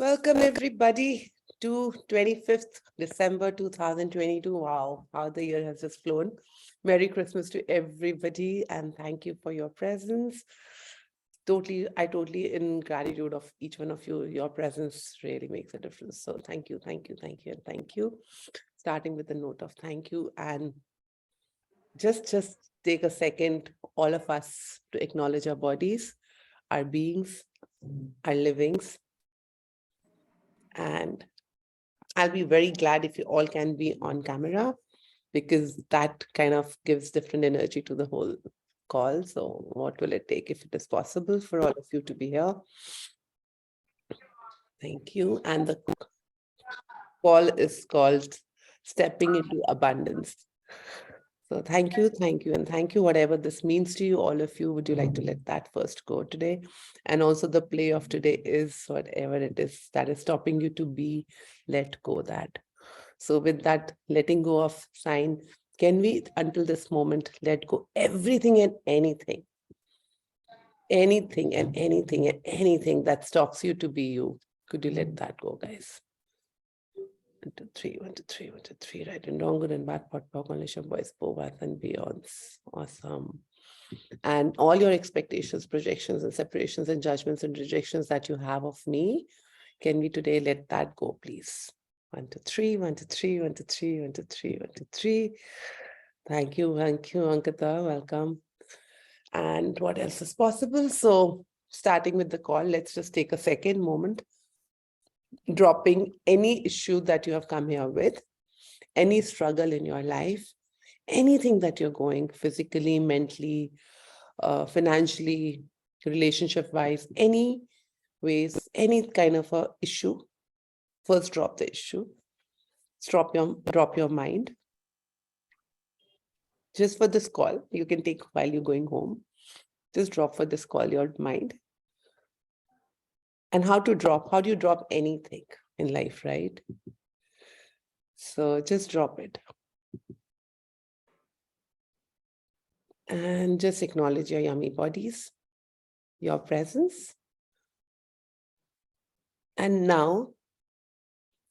Welcome everybody to 25th December 2022. Wow, how the year has just flown. Merry Christmas to everybody and thank you for your presence. I totally in gratitude of each one of you. Your presence really makes a difference. So thank you, thank you, thank you, and thank you. Starting with a note of thank you and just take a second, all of us, to acknowledge our bodies, our beings, our livings. And I'll be very glad if you all can be on camera because that kind of gives different energy to the whole call. So what will it take if it is possible for all of you to be here? Thank you. And the call is called Stepping into Abundance. So thank you, and thank you, whatever this means to you, all of you. Would you like to let that first go today? And also the play of today is whatever it is that is stopping you to be, let go that. So with that letting go of sign, can we, until this moment, let go everything and anything that stops you to be you? Could you let that go, guys? 1, 2, 3, 1, 2, 3, 1, 2, 3, right and wrong, good and bad, pot, pok, malicious, boys, both and beyonds. Awesome. And all your expectations, projections, and separations, and judgments and rejections that you have of me, can we today let that go, please? 1, 2, 3, 1, 2, 3, 1, 2, 3, 1, 2, 3, 1, 2, 3. Thank you, Ankita. Welcome. And what else is possible? So, starting with the call, let's just take a second moment, dropping any issue that you have come here with, any struggle in your life, anything that you're going physically, mentally, financially, relationship-wise, any ways, any kind of a issue. First, drop the issue. Drop your mind. Just for this call, you can take while you're going home. Just drop for this call your mind. And how do you drop anything in life, right? So just drop it. And just acknowledge your yummy bodies, your presence. And now,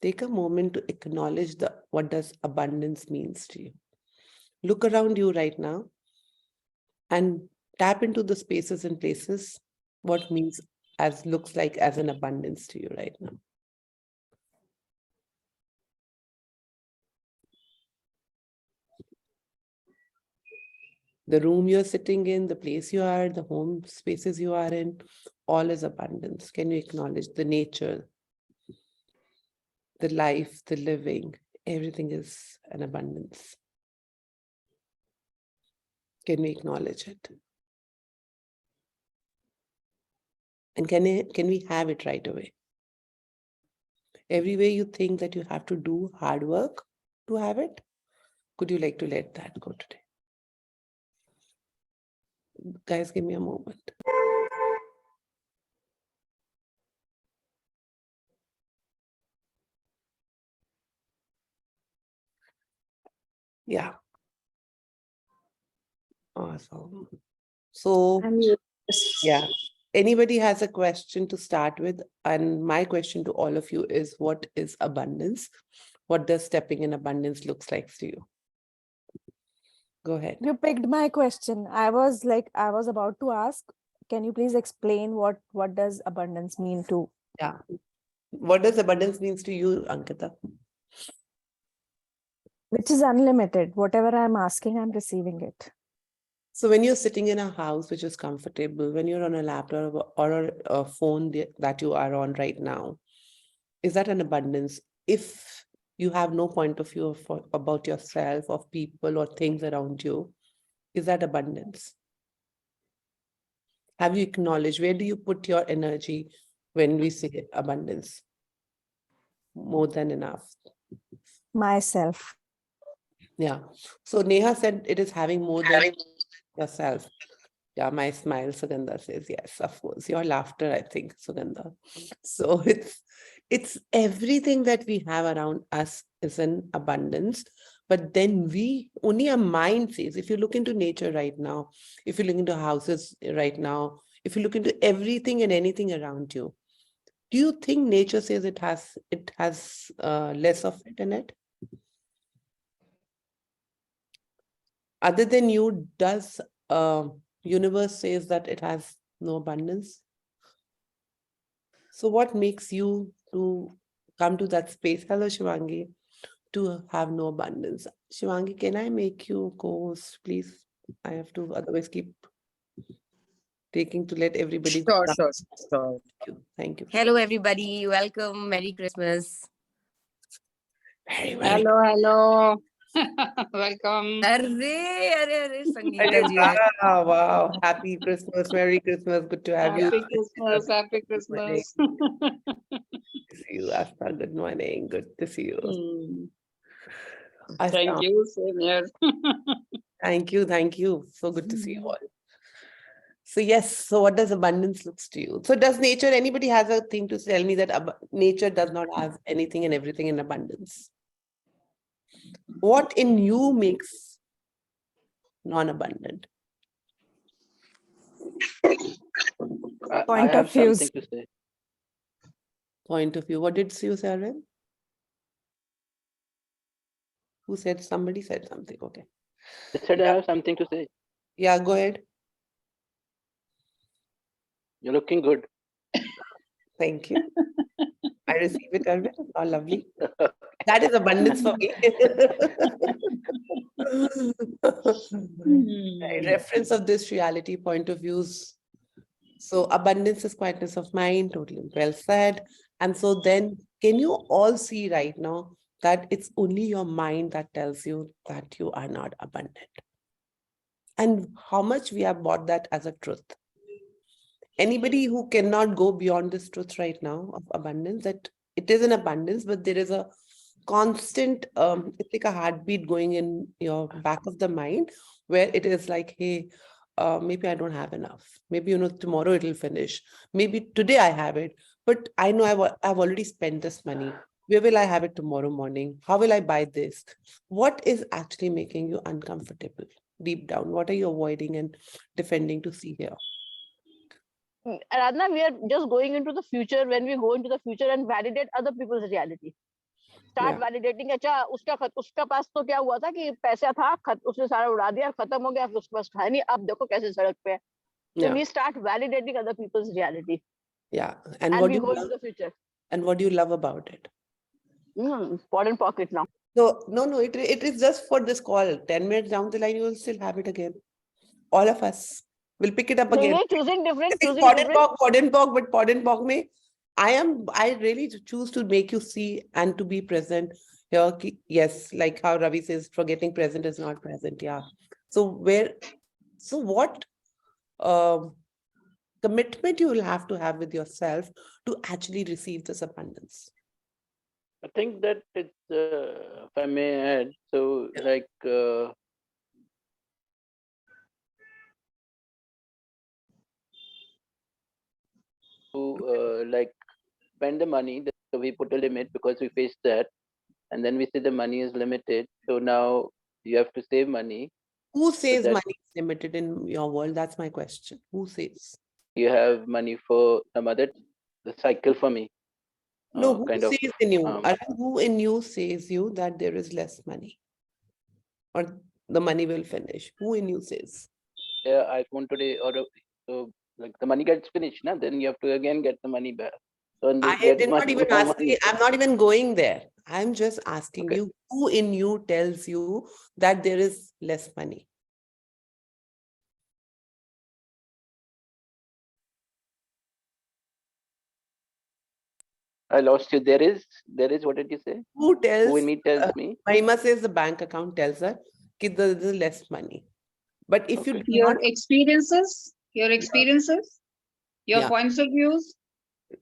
take a moment to acknowledge what does abundance means to you. Look around you right now and tap into the spaces and places what looks like as an abundance to you right now. The room you're sitting in, the place you are, the home spaces you are in, all is abundance. Can you acknowledge the nature, the life, the living, everything is an abundance. Can we acknowledge it? And can we have it right away? Every way you think that you have to do hard work to have it, could you like to let that go today? Guys, give me a moment. Yeah. Awesome. So, yeah. Anybody has a question to start with? And my question to all of you is, what is abundance? What does stepping in abundance looks like to you? Go ahead. You picked my question. I was about to ask, can you please explain what does abundance mean to? Yeah. What does abundance means to you, Ankita? Which is unlimited. Whatever I'm asking, I'm receiving it. So when you're sitting in a house which is comfortable, when you're on a laptop or a phone that you are on right now, is that an abundance? If you have no point of view about yourself, of people or things around you, is that abundance? Have you acknowledged, where do you put your energy when we say abundance? More than enough. Myself. Yeah. So Neha said it is having more than yourself. Yeah, my smile, Sugandha says, yes, of course. Your laughter, I think, Sugandha. So it's everything that we have around us is in abundance. But then only our mind says, if you look into nature right now, if you look into houses right now, if you look into everything and anything around you, Do you think nature says it has less of it in it? Other than you, does universe says that it has no abundance? So what makes you to come to that space? Hello, Shivangi, to have no abundance. Shivangi, can I make you co-host, please? I have to otherwise keep taking to let everybody go. Sure, sure, sure. Thank you. Thank you. Hello, everybody. Welcome. Merry Christmas. Very, very Hello. Welcome. Arre, Sangeeta ji. Ah, wow. Happy Christmas. Merry Christmas. Good to have you. Happy Christmas. Happy Good morning. Christmas. Good to see you, Asta. Good morning. Good to see you. Asta, Thank you. Same here. Thank you. Thank you. So good to see you all. So yes, so what does abundance looks to you? So does nature, anybody has a thing to tell me that nature does not have anything and everything in abundance? What in you makes non-abundant? I Point have of views. something to say. Point of view. What did you say, Arvind? Who said? Somebody said something. Okay. I said I have something to say. Yeah, go ahead. You're looking good. Thank you. I receive it, Arvind. Oh, lovely. That is abundance for me. Right, reference of this reality, point of views. So abundance is quietness of mind, totally well said. And so then can you all see right now that it's only your mind that tells you that you are not abundant? And how much we have bought that as a truth? Anybody who cannot go beyond this truth right now of abundance, that it is an abundance, but there is a constant, it's like a heartbeat going in your back of the mind where it is like, hey, maybe I don't have enough. Maybe, tomorrow it'll finish. Maybe today I have it, but I know I've already spent this money. Where will I have it tomorrow morning? How will I buy this? What is actually making you uncomfortable deep down? What are you avoiding and defending to see here? Aradhana, we are just going into the future. When we go into the future and validate other people's reality, start validating. अच्छा उसका पास तो क्या हुआ था कि पैसा था, उसने सारा उड़ा दिया, खत्म हो गया, उसके पास था नहीं, अब देखो कैसे सड़क पे है. So we start validating other people's reality. Yeah, and what we do go you into love? the future. And what do you love about it? Important pocket now. So no, it is just for this call. 10 minutes down the line, you will still have it again. All of us will pick it up again. Choosing different. But Podden me, I really choose to make you see and to be present here. Yes, like how Ravi says, forgetting present is not present. Yeah. So what commitment you will have to have with yourself to actually receive this abundance? I think that it's, if I may add, so like, like spend the money, so we put a limit because we faced that, and then we see the money is limited. So now you have to save money. Who says money is limited in your world? That's my question. Who says? You have money for some other, the cycle for me. No, who kind says of, in you? Who in you says you that there is less money? Or the money will finish? Who in you says? Yeah, iPhone today, or so like the money gets finished, now then you have to again get the money back. So I did not even ask you, I'm not even going there. I'm just asking you, who in you tells you that there is less money? I lost you. There is, what did you say? Who tells? Who in me tells me? Mahima says the bank account tells her that there is less money. But if you do Your not, experiences, your points of views.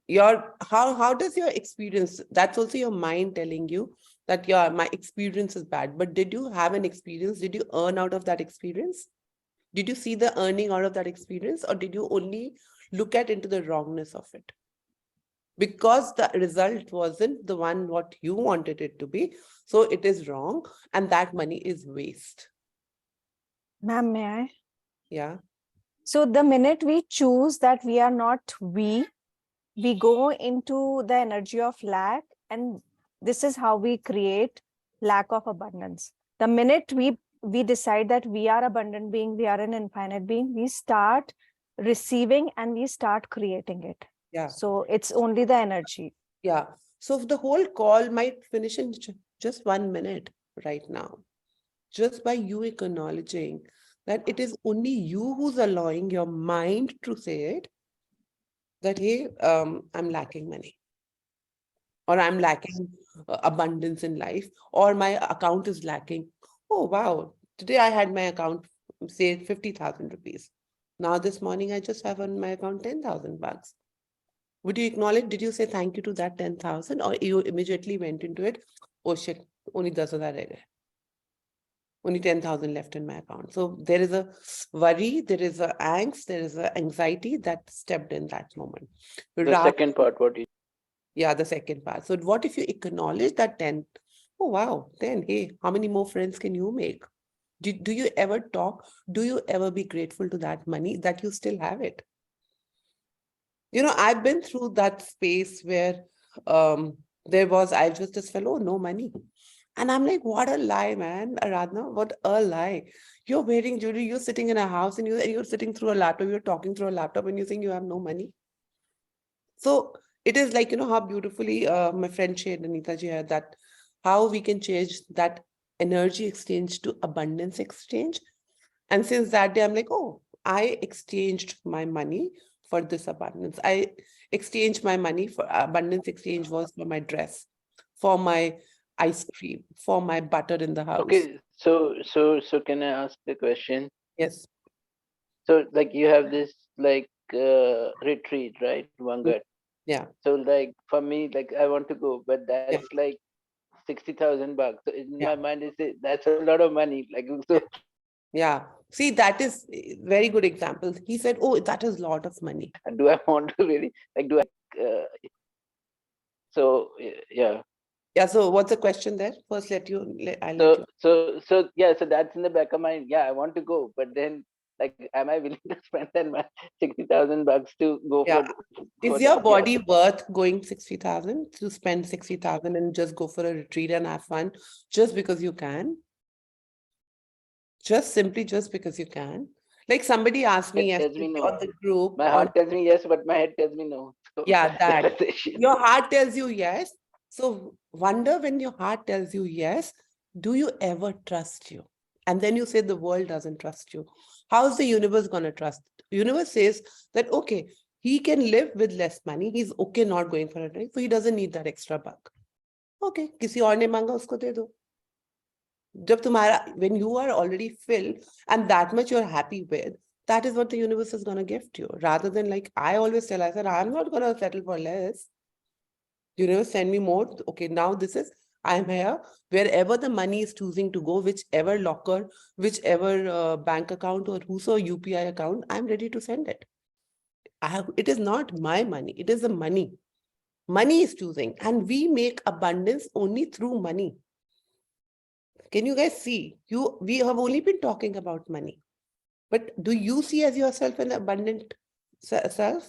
How does your experience, that's also your mind telling you that my experience is bad. But did you have an experience? Did you earn out of that experience? Did you see the earning out of that experience, or did you only look into the wrongness of it? Because the result wasn't the one what you wanted it to be. So it is wrong, and that money is waste. Ma'am, may I? Yeah. So the minute we choose that we are not we, we go into the energy of lack, and this is how we create lack of abundance. The minute we decide that we are abundant being, we are an infinite being, we start receiving and we start creating it. Yeah. So it's only the energy. Yeah. So the whole call might finish in just 1 minute right now, just by you acknowledging that it is only you who's allowing your mind to say it, that, hey, I'm lacking money, or I'm lacking abundance in life, or my account is lacking. Oh, wow. Today I had my account, say 50,000 rupees. Now this morning I just have on my account 10,000 bucks. Would you acknowledge, did you say thank you to that 10,000, or you immediately went into it? Oh shit, only 10,000 reh gaye. Only 10,000 left in my account. So there is a worry, there is a angst, there is a anxiety that stepped in that moment. The second part, what you Yeah, the second part. So what if you acknowledge that 10? Oh, wow. Then, hey, how many more friends can you make? Do you ever talk? Do you ever be grateful to that money that you still have it? You know, I've been through that space where I was just felt, oh, no money. And I'm like, what a lie, man. Aradhana, what a lie. You're wearing jewelry, you're sitting in a house, and you're sitting through a laptop, you're talking through a laptop, and you're saying you have no money. So it is like, you know, how beautifully my friend shared, Anita ji, had that, how we can change that energy exchange to abundance exchange. And since that day, I'm like, oh, I exchanged my money for this abundance. I exchanged my money for abundance. Exchange was for my dress, for my ice cream, for my butter in the house. Okay, so can I ask the question? Yes. So like you have this like retreat, right? Vanguard. Yeah. So like for me, like I want to go, but that's like 60,000 bucks. So in Yeah. my mind, that's a lot of money. Like so, Yeah. See, that is very good example. He said, oh, that is a lot of money. do I want to really like do I? So yeah. Yeah. So what's the question there? First, I let you. So yeah. So that's in the back of my mind. Yeah, I want to go, but then like, am I willing to spend that 60,000 bucks to go Yeah. for Is your that? body worth going 60,000 to spend 60,000 and just go for a retreat and have fun just because you can? Just simply just because you can. Like somebody asked me Head tells me yesterday no. on the group. My heart tells me yes, but my head tells me no. So Yeah, that. that's the issue. Your heart tells you yes. So wonder, when your heart tells you yes, do you ever trust you? And then you say the world doesn't trust you. How's the universe going to trust? Universe says that, okay, he can live with less money. He's okay not going for a drink. So he doesn't need that extra buck. Okay, किसी और ने मांगा उसको दे दो. जब तुम्हारा, when you are already filled and that much you're happy with, that is what the universe is going to gift you. Rather than like, I always tell, I said, I'm not going to settle for less. Universe, send me more. Okay, now this is, I'm here. Wherever the money is choosing to go, whichever locker, whichever bank account or whoso UPI account, I'm ready to send it. It is not my money. It is the money. Money is choosing, and we make abundance only through money. Can you guys see? We have only been talking about money, but do you see as yourself an abundant self?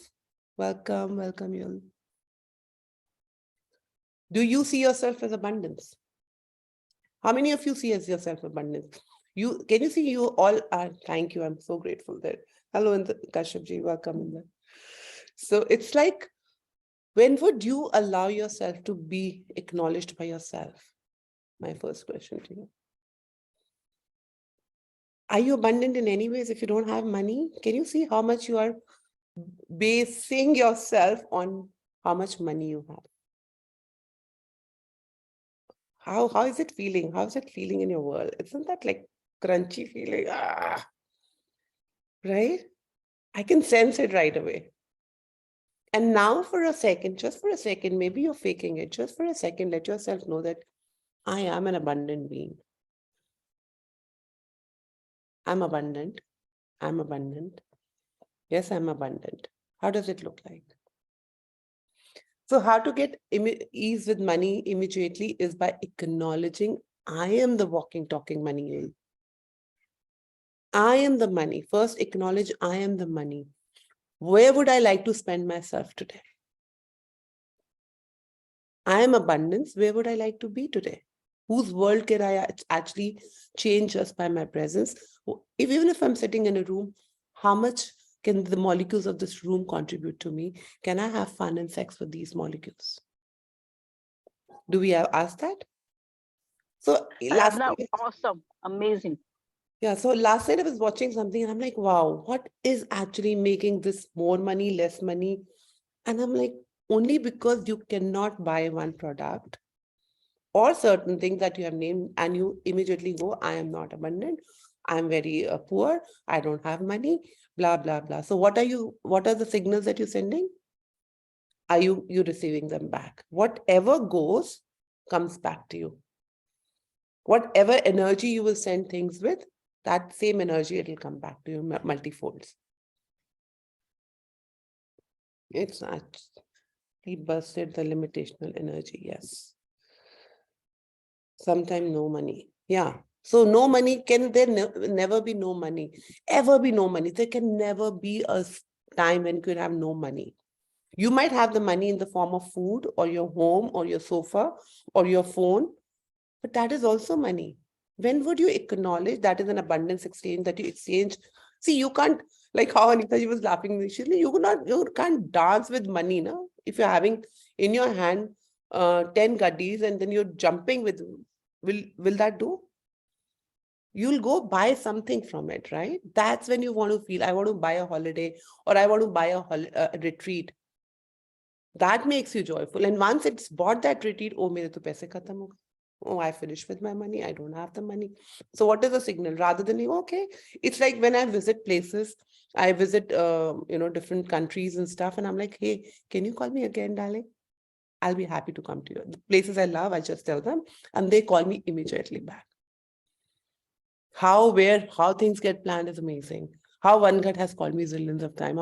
Welcome, you. Do you see yourself as abundance? How many of you see as yourself abundance? Can you see you all are? Thank you. I'm so grateful that. Hello, Kashyap ji, welcome in there. So it's like, when would you allow yourself to be acknowledged by yourself? My first question to you. Are you abundant in any ways if you don't have money? Can you see how much you are basing yourself on how much money you have? How is it feeling? How is it feeling in your world? Isn't that like crunchy feeling? Right? I can sense it right away. And now for a second, just for a second, maybe you're faking it. Just for a second, let yourself know that I am an abundant being. I'm abundant. I'm abundant. Yes, I'm abundant. How does it look like? So how to get ease with money immediately is by acknowledging I am the walking, talking money. I am the money. First, acknowledge I am the money. Where would I like to spend myself today? I am abundance. Where would I like to be today? Whose world can I actually change just by my presence? Even if I'm sitting in a room, how much can the molecules of this room contribute to me? Can I have fun and sex with these molecules? Do we ask that? So last Aradhana, night, awesome, amazing. yeah, so last night I was watching something and I'm like, wow, what is actually making this more money, less money? And I'm like, only because you cannot buy one product or certain things that you have named and you immediately go, I am not abundant. I'm very poor. I don't have money, blah, blah, blah. So what are the signals that you're sending? Are you receiving them back? Whatever goes comes back to you. Whatever energy you will send things with, that same energy, it'll come back to you multifolds. It's actually busted the limitational energy, yes. Sometimes no money. Yeah. So no money, can there never be no money? Ever be no money? There can never be a time when you could have no money. You might have the money in the form of food or your home or your sofa or your phone, but that is also money. When would you acknowledge that is an abundance exchange that you exchange? See, you can't, like how Anita, she was laughing initially, you can't dance with money, no? If you're having in your hand 10 gaddies and then you're jumping with, will that do? You'll go buy something from it, right? That's when you want to feel, I want to buy a holiday or I want to buy a retreat. That makes you joyful. And once it's bought that retreat, oh, mere to paise khatam ho gaye. Oh, I finished with my money. I don't have the money. So what is the signal? Rather than, okay, it's like when I visit places, I visit, different countries and stuff. And I'm like, hey, can you call me again, darling? I'll be happy to come to you. The places I love, I just tell them and they call me immediately back. How things get planned is amazing. How one gut has called me zillions of times.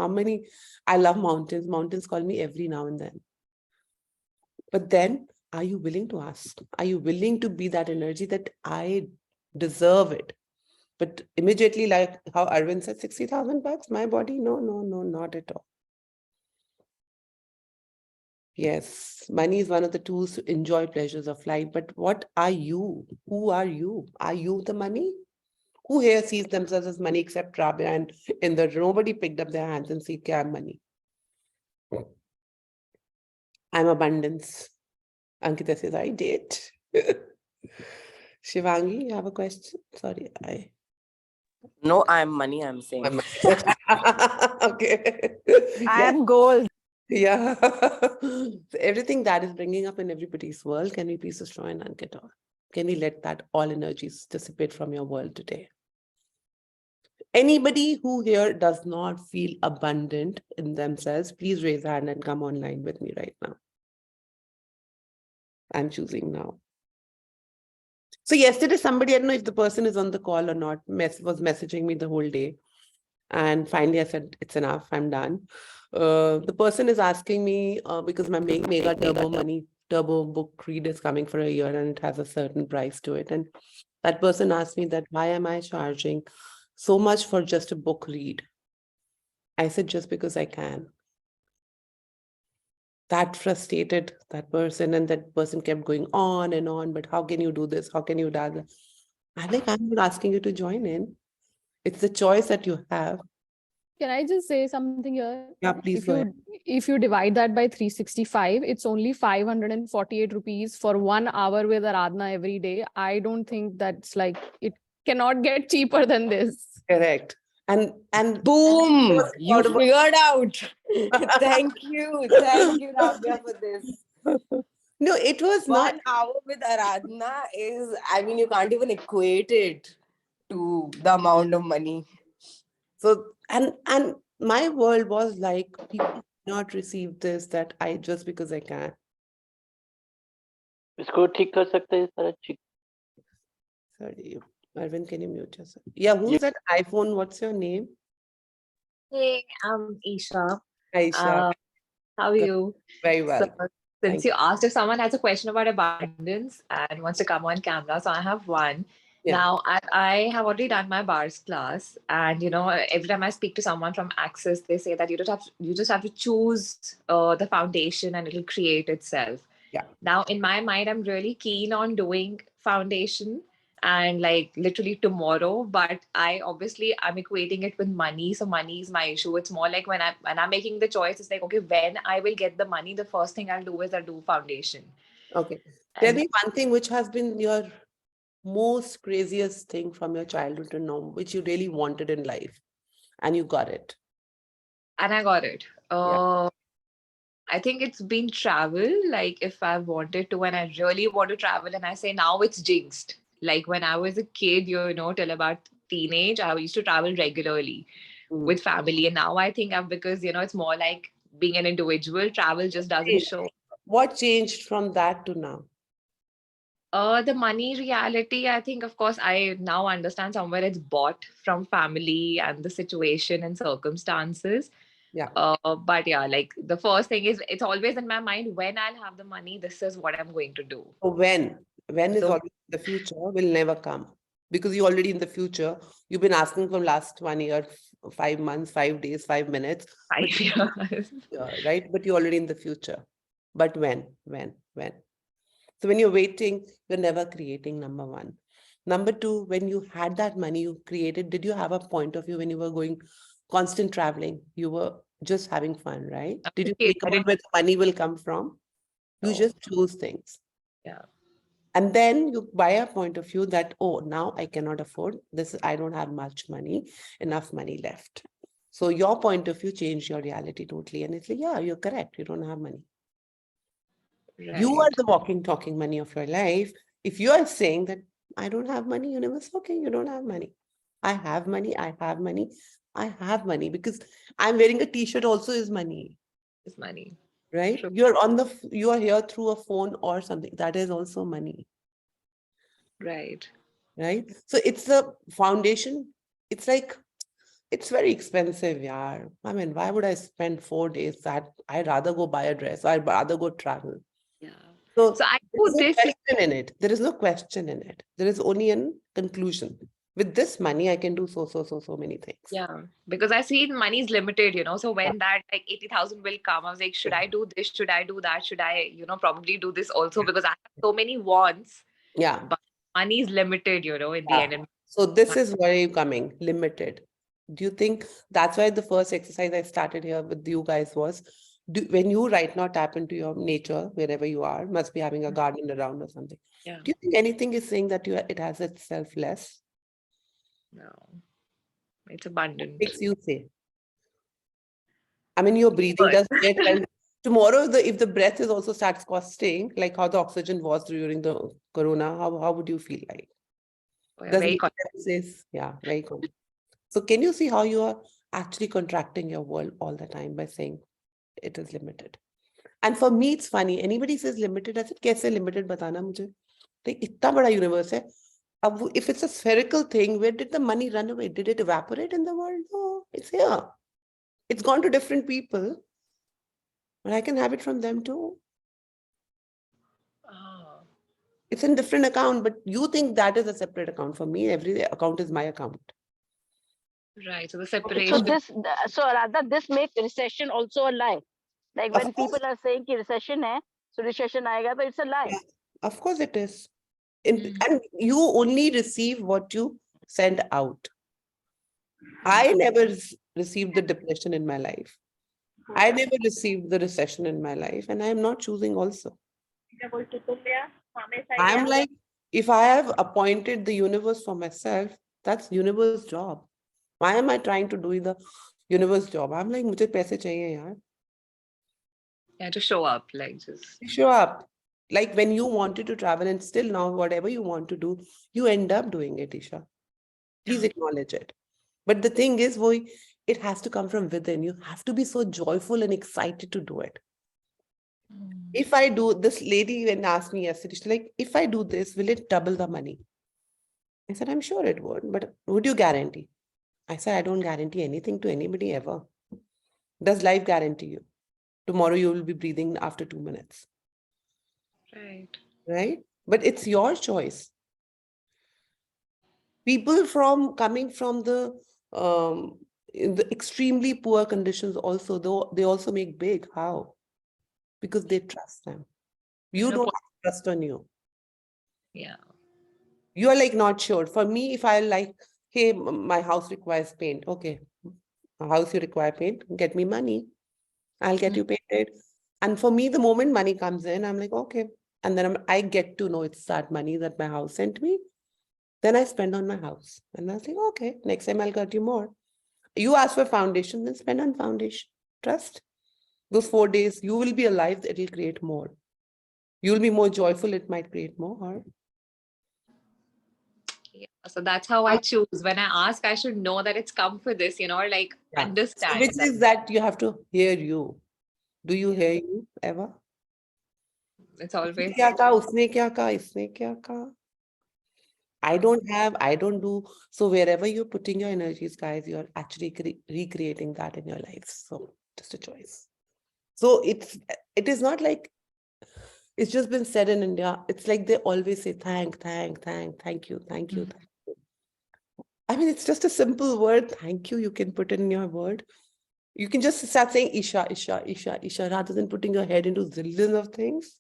I love mountains. Mountains call me every now and then. But then, are you willing to ask? Are you willing to be that energy that I deserve it? But immediately, like how Arvind said, 60,000 bucks, my body? No, not at all. Yes, money is one of the tools to enjoy pleasures of life. But what are you? Who are you? Are you the money? Who here sees themselves as money except Rabia and nobody picked up their hands and said, okay, I'm money. I'm abundance. Ankita says, I did. Shivangi, you have a question? Sorry, No, I'm money, I'm saying. okay. I Yes. am gold. Yeah. So everything that is bringing up in everybody's world, can we please destroy and unget all? Can we let that all energies dissipate from your world today? Anybody who here does not feel abundant in themselves, please raise a hand and come online with me right now. I'm choosing now. So yesterday, somebody, I don't know if the person is on the call or not, was messaging me the whole day. And finally, I said, it's enough, I'm done. The person is asking me, because my mega turbo book read is coming for a year and it has a certain price to it. And that person asked me that, why am I charging so much for just a book read? I said, just because I can. That frustrated that person, and that person kept going on and on, but how can you do this? How can you do that? I'm like, I'm not asking you to join in. It's the choice that you have. Can I just say something here? Yeah, please go ahead. If you divide that by 365, it's only 548 rupees for 1 hour with Aradhana every day. I don't think that's like, it cannot get cheaper than this. Correct. And Boom! You affordable. figured out. Thank you, Rabia, for this. No, it was not. 1 hour with Aradhana is, I mean, you can't even equate it to the amount of money. So, and my world was like, people not receive this, that I just because I can. इसको ठीक कर सकते हैं सारा ठीक. Sorry, Arvind, can you mute yourself? Yeah, who's that iPhone? What's your name? Hey, I'm Isha. Aisha. How are Good. you? Very well. So, since you asked if someone has a question about abundance and wants to come on camera, so I have one. Yeah. Now, I have already done my bars class, and every time I speak to someone from Access, they say that you just have to choose the foundation, and it'll create itself. Yeah. Now, in my mind, I'm really keen on doing foundation and like literally tomorrow, but I'm equating it with money. So money is my issue. It's more like when I'm making the choice, it's like, okay, when I will get the money, the first thing I'll do is I'll do foundation. Okay. Tell And me one thing which has been your most craziest thing from your childhood to now, which you really wanted in life and you got it. I got it. Yeah. I think it's been travel. Like if I wanted to, and I really want to travel, and I say now it's jinxed. Like when I was a kid, till about teenage, I used to travel regularly Mm. with family. And now I think because, it's more like being an individual, travel just doesn't show. What changed from that to now? The money reality, I think, of course, I now understand somewhere it's bought from family and the situation and circumstances. Yeah. But yeah, like the first thing is it's always in my mind when I'll have the money, this is what I'm going to do. So when is So always the future will never come because you're already in the future. You've been asking from last 1 year, 5 months, 5 days, 5 minutes, but 5 years. right? But you're already in the future. But when? So when you're waiting, you're never creating, number one. Number two, when you had that money you created, did you have a point of view when you were going constant traveling? You were just having fun, right? Did you Okay, think I about didn't where the money will come from? You know. just choose things. Yeah. And then you buy a point of view that, oh, now I cannot afford this. I don't have much money, enough money left. So your point of view changed your reality totally. And it's like, yeah, you're correct. You don't have money. You are Right. the walking, talking money of your life. If you are saying that I don't have money, universe, okay, you don't have money. I have money, I have money, I have money because I'm wearing a t-shirt also is money, It's money. right? True. You are here through a phone or something. That is also money, Right. right? So it's the foundation. It's like, it's very expensive, yeah. I mean, why would I spend 4 days that I'd rather go buy a dress, I'd rather go travel. Yeah. So So I there is do no this. question in it. There is no question in it. There is only a conclusion. With this money, I can do so many things. Yeah, because I see money is limited. So Yeah. when that like 80,000 will come, I was like, should I do this? Should I do that? Should I, probably do this also? Because I have so many wants, Yeah. but money is limited, in the Yeah. end. And So this is where you're coming, limited. Do you think that's why the first exercise I started here with you guys was, when you right now tap into your nature, wherever you are, must be having a garden around or something. yeah, Do you think anything is saying that it has itself less? no, it's What abundant. makes you say? I mean, your breathing But does get, and tomorrow, if the breath is also starts costing, like how the oxygen was during the corona, how would you feel like? we are Does very nature says, yeah, very common. So can you see how you are actually contracting your world all the time by saying it is limited? And for me, it's funny. Anybody says limited, I said, कैसे limited बताना मुझे? Like इतना बड़ा universe है. If it's a spherical thing, where did the money run away? Did it evaporate in the world? No, it's here. It's gone to different people, but I can have it from them too. Oh, It's in different account, but you think that is a separate account. For me, every account is my account. right. So the So separation. Aradhana, this makes recession also a lie. Like Of when course, people are saying कि recession hai, so recession aayega, but it's a lie. yeah, of course it is. Mm. And you only receive what you send out. I never received the depression in my life. I never received the recession in my life, and I am not choosing also. I'm like, if I have appointed the universe for myself, that's universe job. Why am I trying to do the universe job? I'm like, मुझे पैसे चाहिए यार. Yeah, to show up, like just. You show up. Like when you wanted to travel and still now, whatever you want to do, you end up doing it, Isha. Please Yeah. acknowledge it. But the thing is, it has to come from within. You have to be so joyful and excited to do it. Mm. If I do, this lady when asked me yesterday, she's like, if I do this, will it double the money? I said, I'm sure it would, but would you guarantee? I said, I don't guarantee anything to anybody ever. Does life guarantee you? Tomorrow you will be breathing after 2 minutes, Right. right? But it's your choice. People coming from in the extremely poor conditions also, though they also make big. How? Because they trust them. You No don't point. have trust on you. Yeah. You are like not sure. For me, if I like, hey, my house requires paint. Okay, a house you require paint, get me money. I'll get you painted. And for me, the moment money comes in, I'm like, okay. And then I get to know it's that money that my house sent me. Then I spend on my house. And I was like, okay, next time I'll get you more. You ask for foundation, then spend on foundation. Trust. Those 4 days, you will be alive, it will create more. You'll be more joyful, it might create more. Yeah. So that's how I choose. When I ask, I should know that it's come for this, like Yeah. So understand which that is that you have to hear you. Do you hear you ever? it's always क्या कहा, उसने क्या कहा, इसने क्या कहा? I don't do. So wherever you're putting your energies, guys, you're actually recreating that in your life. So just a choice. So it is not like it's just been said in India. It's like they always say thank you. I mean, it's just a simple word. Thank you. You can put it in your word. You can just start saying Isha, Isha, Isha, Isha, rather than putting your head into zillions of things.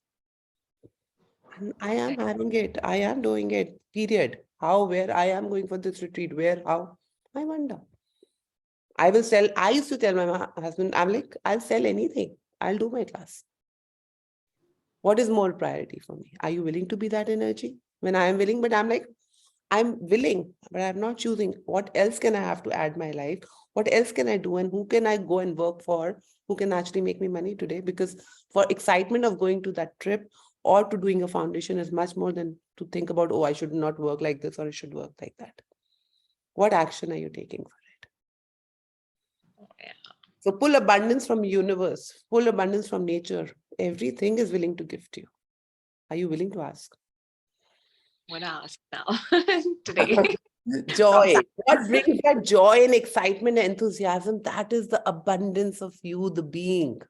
And I am having it. I am doing it. Period. How, where I am going for this retreat, where, how, I wonder. I used to tell my husband, I'm like, I'll sell anything. I'll do my class. What is more priority for me? Are you willing to be that energy? When I am willing, but I'm like, I'm willing, but I'm not choosing. What else can I have to add my life? What else can I do? And who can I go and work for? Who can actually make me money today? Because for excitement of going to that trip or to doing a foundation is much more than to think about, oh, I should not work like this or I should work like that. What action are you taking for it? Yeah. So pull abundance from universe, pull abundance from nature. Everything is willing to give to you. Are you willing to ask? I'm gonna ask now today. Joy. What brings that joy and excitement and enthusiasm? That is the abundance of you, the being.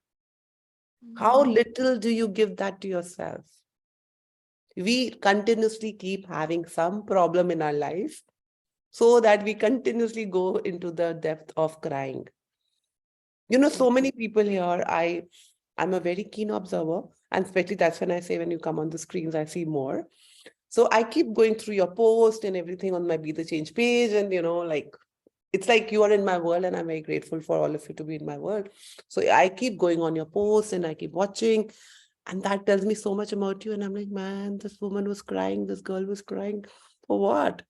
How little do you give that to yourself? We continuously keep having some problem in our life so that we continuously go into the depth of crying. So many people here, I'm a very keen observer, and especially that's when I say when you come on the screens, I see more. So I keep going through your post and everything on my Be the Change page, and it's like you are in my world, and I'm very grateful for all of you to be in my world. So I keep going on your posts and I keep watching, and that tells me so much about you. And I'm like, man, this woman was crying, this girl was crying for what?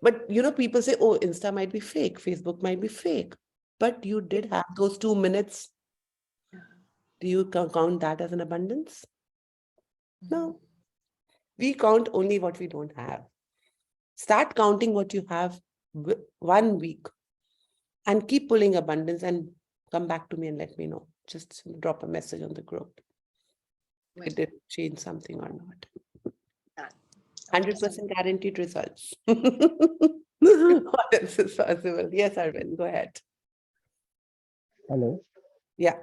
But people say, oh, Insta might be fake, Facebook might be fake, but you did have those 2 minutes. Do you count that as an abundance? No. We count only what we don't have. Start counting what you have 1 week and keep pulling abundance and come back to me and let me know. Just drop a message on the group. Did it change something or not? 100% guaranteed results. What else is possible? Yes, Arvind, go ahead. Hello. Yeah.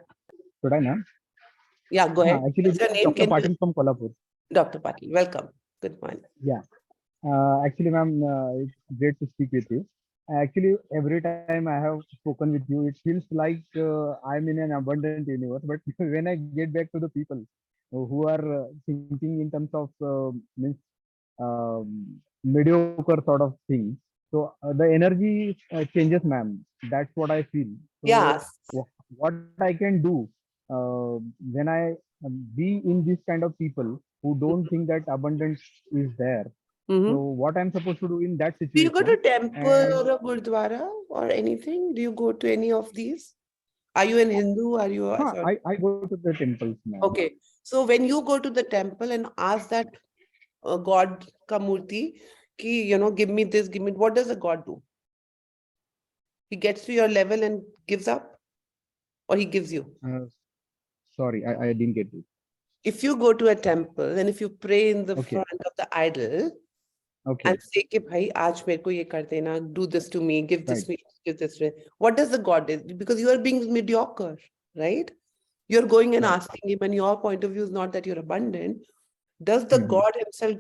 Should I, ma'am? Yeah, go ahead. Actually, What's your this is name? Dr. Patil from Kolhapur. Dr. Patil, welcome. Good morning. Yeah. Actually, ma'am, it's great to speak with you. Actually, every time I have spoken with you, it feels like I'm in an abundant universe. But when I get back to the people who are thinking in terms of means mediocre sort of thing, so the energy changes, ma'am. That's what I feel. So Yes. what I can do when I be in this kind of people who don't think that abundance is there. So what I'm supposed to do in that situation? Do you go to temple or a gurdwara or anything? Do you go to any of these? Are you an Hindu? Are you? I go to the temples, ma'am. Okay. So when you go to the temple and ask that God ka murti, ki, give me this, give me, what does the God do? He gets to your level and gives up, or he gives you? Sorry, I didn't get it. If you go to a temple and if you pray in the front of the idol, and say, ki, bhai, aaj mere ko ye kar dena, do this to me, give this me, give this to me. What does the God do? Because you are being mediocre, right? You're going and asking him, and your point of view is not that you're abundant. Does the God himself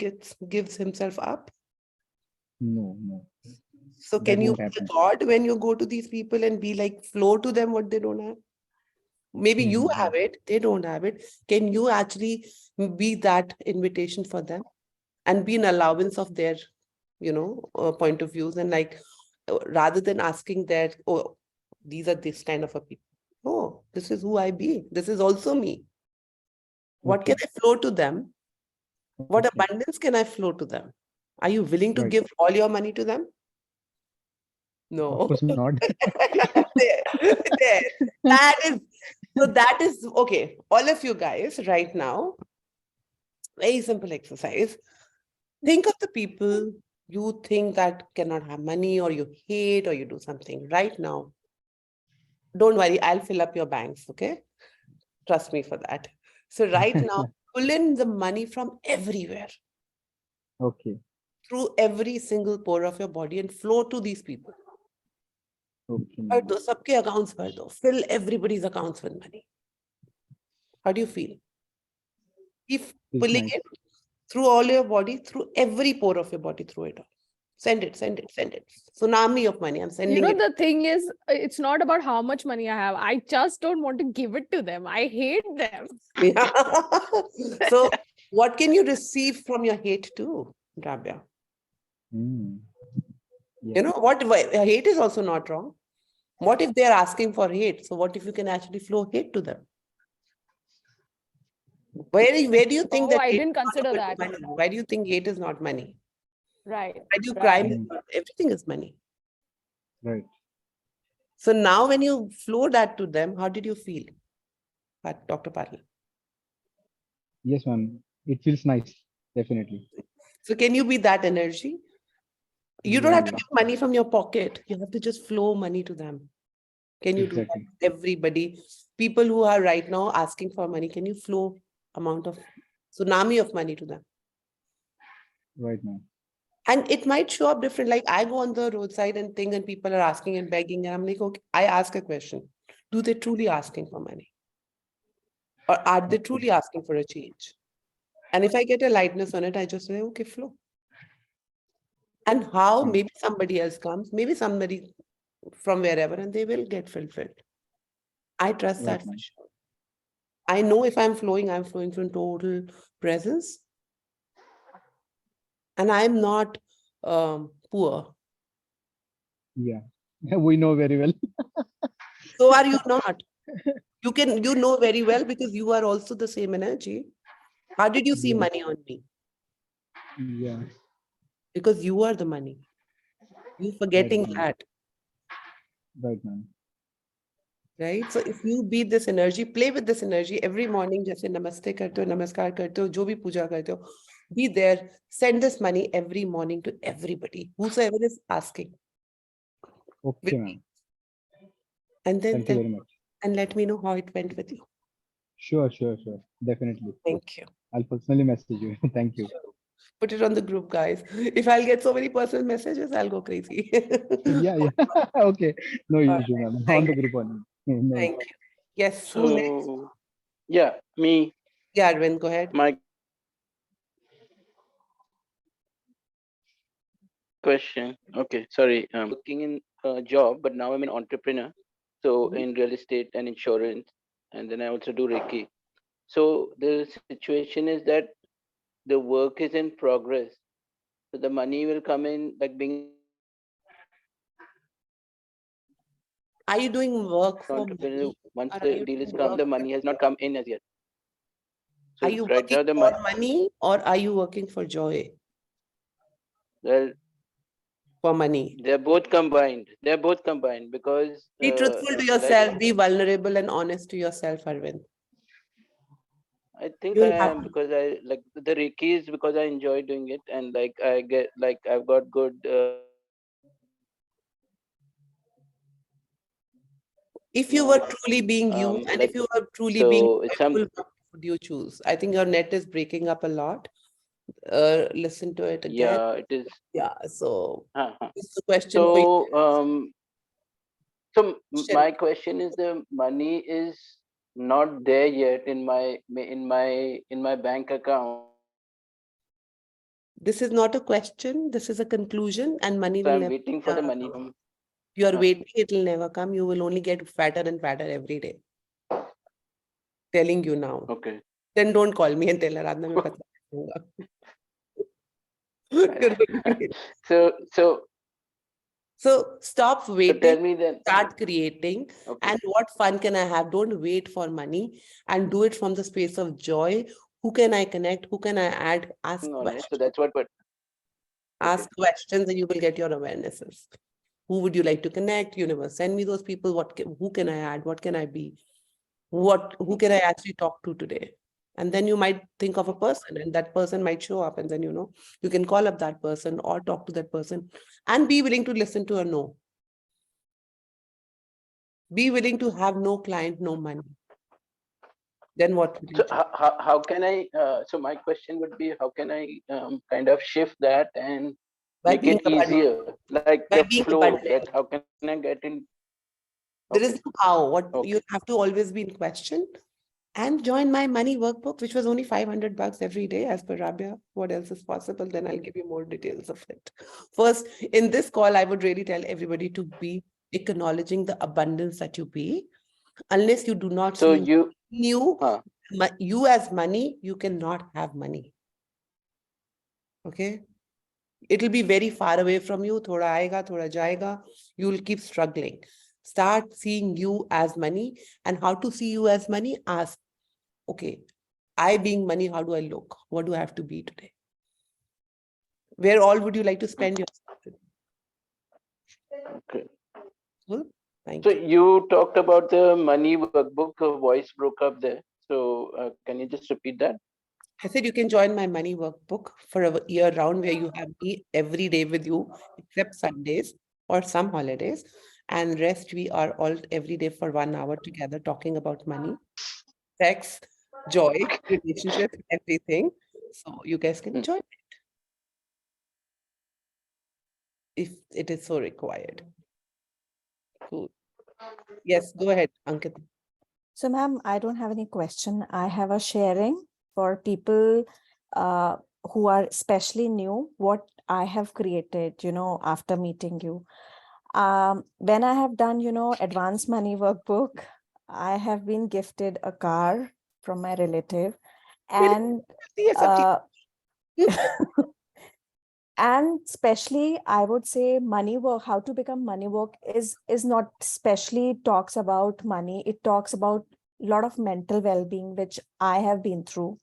gives himself up? No. So can you be a God when you go to these people and be like, flow to them what they don't have? Maybe you Mhm. have it, they don't have it. Can you actually be that invitation for them and be an allowance of their, point of views, and like, rather than asking that, oh, these are this kind of a people. Oh, this is who I be. This is also me. What can Okay. I flow to them? What Okay. abundance can I flow to them? Are you willing to Right. give all your money to them? Of No. course not. There, there. That is okay. All of you guys right now, very simple exercise. Think of the people you think that cannot have money, or you hate, or you do something right now. Don't worry, I'll fill up your banks, okay? Trust me for that. So right now, pull in the money from everywhere, Okay. through every single pore of your body, and flow to these people. Okay, भर ma'am. दो, सबके accounts भर दो. Fill everybody's accounts with money. How do you feel? Keep Feels pulling nice. it through all your body, through every pore of your body, through it all. Send it, send it, send it. Tsunami of money. I'm You sending know, it. the thing is, it's not about how much money I have. I just don't want to give it to them. I hate them. Yeah. So what can you receive from your hate too, Rabia? Mm. You know what? Hate is also not wrong. What if they're asking for hate? So what if you can actually flow hate to them? Where do you think Oh, that I hate didn't is consider not that. money? Why do you think hate is not money? Right. Why do you Right. crime is Mm. not? Everything is money. Right. So now when you flow that to them, how did you feel, Dr. Patil? Yes, ma'am. It feels nice. Definitely. So can you be that energy? You don't Yeah, have to yeah. give money from your pocket. You have to just flow money to them. Can you do that? Exactly. Everybody, people who are right now asking for money, can you flow amount of tsunami of money to them? Right, ma'am. And it might show up different. Like I go on the roadside and think, and people are asking and begging, and I'm like, okay, I ask a question. Do they truly asking for money? Or are they truly asking for a change? And if I get a lightness on it, I just say, okay, flow. And how Mm. maybe somebody else comes, maybe somebody from wherever, and they will get fulfilled. I trust Right, that for ma'am. sure. I know if I'm flowing from total presence, and I'm not poor. Yeah. We know very well. So are you not? You know very well, because you are also the same energy. How did you see Yeah. money on me? Yeah. Because you are the money. You Right, forgetting ma'am. that, Right, ma'am. right? So if you be this energy, play with this energy every morning. जैसे नमस्ते करते हो, नमस्कार करते हो, जो भी पूजा करते हो, be there. Send this money every morning to everybody, whosoever is asking. Okay, ma'am. And then Thank you very much. and let me know how it went with you. Sure, sure, sure. Definitely. Thank you. I'll personally message you. Thank you. Put it on the group, guys. If I'll get so many personal messages, I'll go crazy. Yeah, yeah. Okay. No All issue, right. ma'am. On Thank the you. group only. No Thank issue. you. Yes, who next? So, yeah, me, Yeah, Arvind, go ahead. my question. Okay, sorry. Working in a job, but now I'm an entrepreneur. So Mhm. in real estate and insurance, and then I also do Reiki. So the situation is that the work is in progress. So the money will come in, like being Are you doing work for entrepreneur. money, Once or are the you deal is doing come, work the for, money has not come in as yet. are So you right working now the for money, or are you working for joy, well, for money? they're both combined. They're both combined because Be truthful to like yourself, be vulnerable and honest to yourself, Arvind. I think I You'll have am to. because I like the Reiki is because I enjoy doing it, and like I get like I've got good If you were truly being you, and if like you were truly being so it's some joyful, what would you choose? I think your net is breaking up a lot. Listen to it again. yeah it is. Yeah, so Uh-huh. it's the question for you. So Question. my question is the money is not there yet in my bank account. This is not a question, this is a conclusion, and money So will I'm never waiting for the money from. you are Huh. waiting, it will never come. You will only get fatter and fatter every day. telling you now. Okay. Then don't call me and tell Aradhana मैं पता दूंगा. So So stop tell waiting, me then. start creating. Okay. And what fun can I have? Don't wait for money and do it from the space of joy. Who can I connect? Who can I add? Ask All right. So questions. that's what. But Ask questions and you will get your awarenesses. Who would you like to connect? Universe, send me those people. Who can I add? What can I be? Who can I actually talk to today? And then you might think of a person and that person might show up, and then you can call up that person or talk to that person and be willing to listen to a no. Be willing to have no client, no money. Then what will you so do? how can I? So my question would be, how can I kind of shift that and By make being it abundant. easier, like By the being flow? abundant. That how can I get in? There Okay. is no how. What Okay. you have to always be in question. And join my money workbook, which was only $500 every day as per Rabia. What else is possible? Then I'll give you more details of it. First, in this call, I would really tell everybody to be acknowledging the abundance that you be. Unless you do not So see you uh, as money, you cannot have money. Okay? It'll be very far away from you. Thoda aayega, thoda jayega. You will keep struggling. Start seeing you as money. And how to see you as money? Ask, okay, I being money, how do I look? What do I have to be today? Where all would you like to spend your time? okay. Cool. Thank So you. you talked about the money workbook. Voice broke up there. So can you just repeat that? I said you can join my money workbook for a year round where you have me every day with you, except Sundays or some holidays. And rest, we are all every day for 1 hour together talking about money, sex, joy, relationships, everything. So you guys can join it if it is so required. Cool. Yes, go ahead, Ankit. So, ma'am, I don't have any question. I have a sharing for people who are especially new, what I have created, after meeting you. When I have done, advanced money workbook, I have been gifted a car from my relative. And and especially I would say money work, how to become money work is not especially talks about money. It talks about a lot of mental well-being, which I have been through.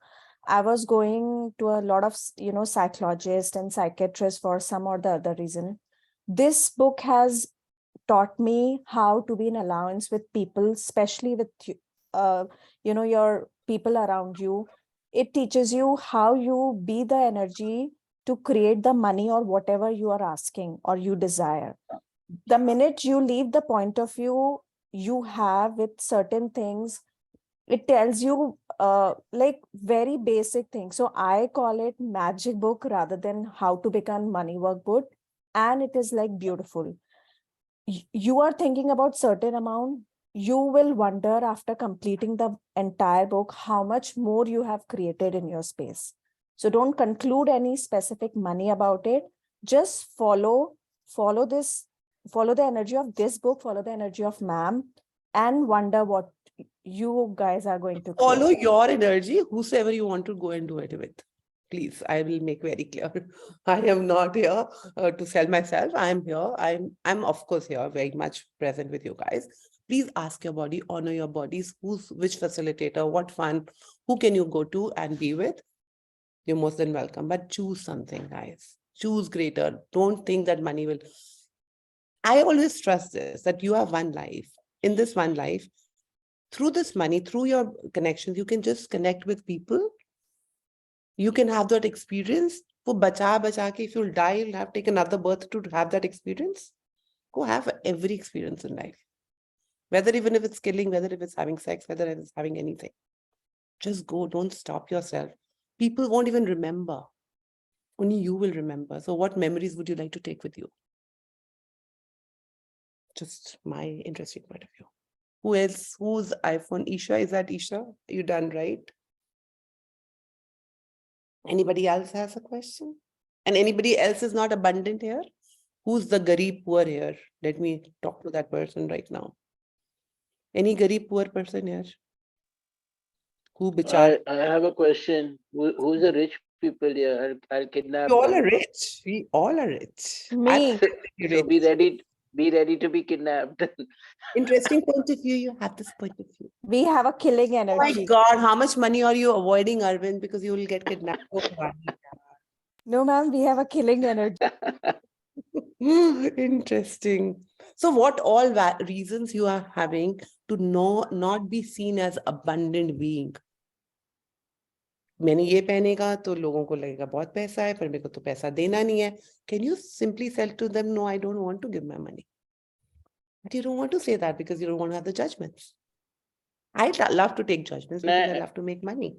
I was going to a lot of psychologists and psychiatrists for some or the other reason. This book has taught me how to be in allowance with people, especially with your people around you. It teaches you how you be the energy to create the money or whatever you are asking or you desire. The minute you leave the point of view you have with certain things, it tells you like very basic things. So I call it magic book rather than how to become money workbook. And it is like beautiful. You are thinking about certain amount, you will wonder after completing the entire book how much more you have created in your space. So don't conclude any specific money about it. Just follow this, follow the energy of this book, follow the energy of ma'am, and wonder what you guys are going to Follow create. your energy, whosoever you want to go and do it with. Please, I will make very clear. I am not here to sell myself. I am here. I'm of course here, very much present with you guys. Please ask your body, honor your bodies. Which facilitator, what fun, who can you go to and be with? You're most than welcome. But choose something, guys. Choose greater. Don't think that money will. I always trust this, that you have one life. In this one life, through this money, through your connections, you can just connect with people. You can have that experience. For bacha ke, if you'll die, you'll have to take another birth to have that experience. Go have every experience in life. Whether even if it's killing, whether if it's having sex, whether it's having anything. Just go, don't stop yourself. People won't even remember. Only you will remember. So what memories would you like to take with you? Just my interesting point of view. Who else? Who's iPhone? Isha? Is that Isha? You done, right? Anybody else has a question? And anybody else is not abundant here? Who's the garib poor here? Let me talk to that person right now. Any garib poor person here? who bichar. I have a question. Who's the rich people here? I'll kidnap We all them. are rich. We all are rich. Me. So be ready to be kidnapped. Interesting point of view. You have this point of view. We have a killing Oh my energy. God, how much money are you avoiding, Arvind? Because you will get kidnapped. Oh, Bhavani. No, ma'am, we have a killing energy. Interesting. So, what all reasons you are having to not be seen as abundant being? मैंने ये पहनेगा तो लोगों को लगेगा बहुत पैसा है पर मेरे को तो पैसा देना नहीं है. Can you simply tell to them, no, I don't want to give my money? But you don't want to say that because you don't want to have the judgments. I love to take judgments because I love to make money.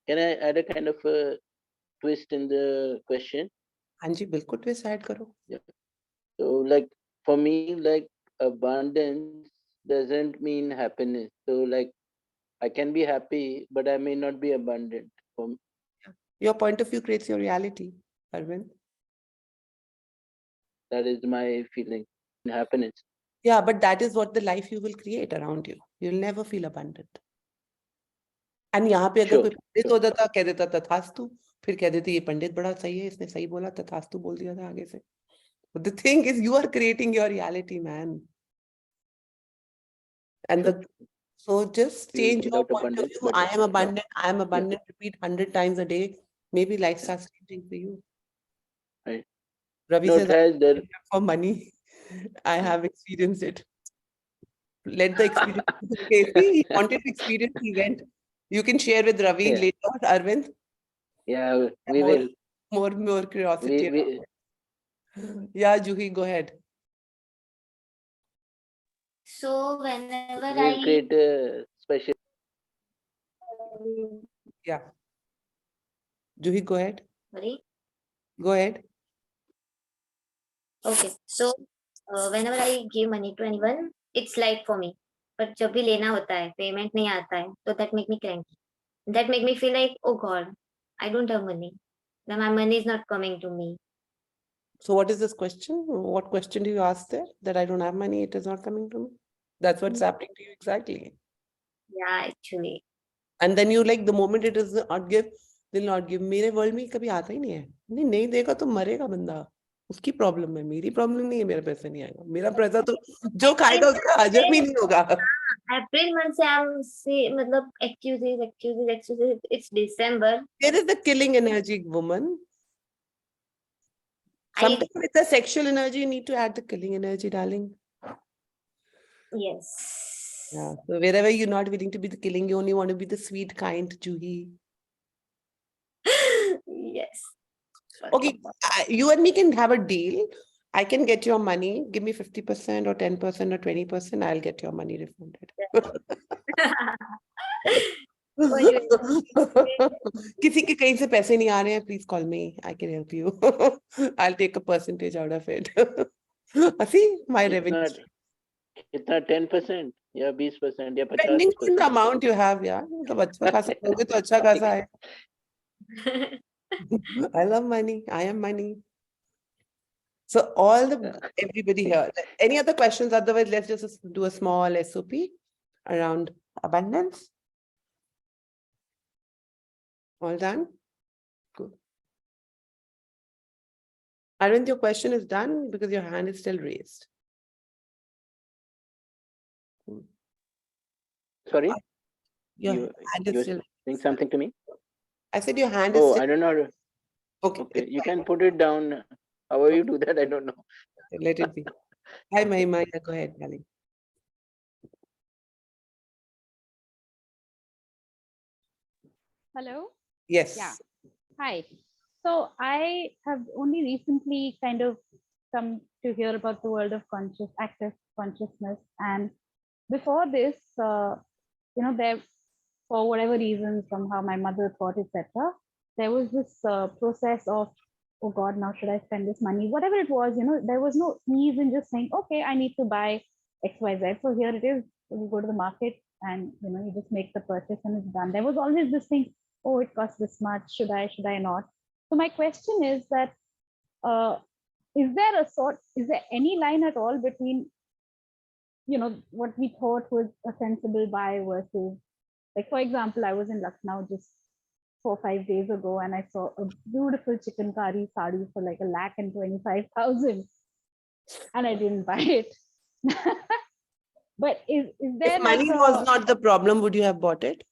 Can I add a kind of a twist in the question? हाँ जी, बिल्कुल twist add करो. So, like for me, like abundance doesn't mean happiness. So, like I can be happy, but I may not be abundant. Your point of view creates your reality, Arvind. That is my feeling. Happiness. Yeah, but that is what the life you will create around you. You'll never feel abundant. And यहाँ पे अगर कोई पंडित हो जाता कह देता तथास्तु, फिर कह देते ये पंडित बड़ा सही है, इसने सही बोला, तथास्तु बोल दिया था आगे से. But the thing is, you are creating your reality, man. And so just change your point of view. I am abundant. I am abundant. Repeat 100 times a day. Maybe life starts changing for you. Right. Ravi No, says, for money. I have experienced it. Let the experience. Okay, see, he wanted to experience. He went. You can share with Ravi later, Arvind. Yeah, we will. More curiosity. Yeah, Juhi, go ahead. So whenever We'll create a special. Yeah. Juhi, go ahead. Sorry. Go ahead. Okay. So whenever I give money to anyone, it's like for me. But जब भी लेना होता है, payment नहीं आता है, so that make me cranky. That make me feel like, oh God, I don't have money. Then my money is not coming to me. So what is this question? What question do you ask there? That I don't have money, it is not coming to me? That's what's happening to you exactly. Yeah, actually. And then you like the moment it is not give, they'll not give. मेरे world में कभी आता ही नहीं है. नहीं देगा तो मरेगा बंदा. उसकी प्रॉब्लम है, मेरी प्रॉब्लम नहीं है, मेरा पैसा नहीं आएगा. मेरा पैसा तो जो खाएगा उसका हजम ही नहीं होगा. April month से हम से मतलब excuses. It's December. There is the killing energy, woman. Sometimes with the sexual energy, you need to add the killing energy, darling. Yes. Yeah. So wherever you're not willing to be the killing, you only want to be the sweet, kind Juhi. Yes. Okay, you and me can have a deal. I can get your money. Give me 50% or 10% or 20%. I'll get your money refunded. किसी के कहीं से पैसे नहीं आ रहे हैं, please call me. I can help you. I'll take a percentage out of it. See, my revenue. It's not 10%, या 20% या 50%. Depending on the amount you have, yeah. तो अच्छा खासा होगे तो अच्छा खासा है. I love money. I am money. So everybody here. Any other questions? Otherwise, let's just do a small SOP around abundance. All done? Good. Arvind, your question is done because your hand is still raised. Sorry? Your hand is still saying something to me? I said your hand is Oh, still... I don't know. Okay, you can put it down. However you do that, I don't know. Let it be. Hi, Mahima. Go ahead, darling. Hello? Yes. Yeah. Hi. So I have only recently kind of come to hear about the world of active consciousness. And before this, there, for whatever reason, somehow my mother thought, etc., there was this process of, oh God, now should I spend this money? Whatever it was, there was no ease in just saying, okay, I need to buy XYZ. So here it is. You go to the market and, you just make the purchase and it's done. There was always this thing, oh, it costs this much. Should I not? So my question is that, is there any line at all between, what we thought was a sensible buy versus Like, for example, I was in Lucknow just 4-5 days ago and I saw a beautiful chicken curry sari for like 1,25,000 and I didn't buy it. But is there If like money was a, not the problem, would you have bought it?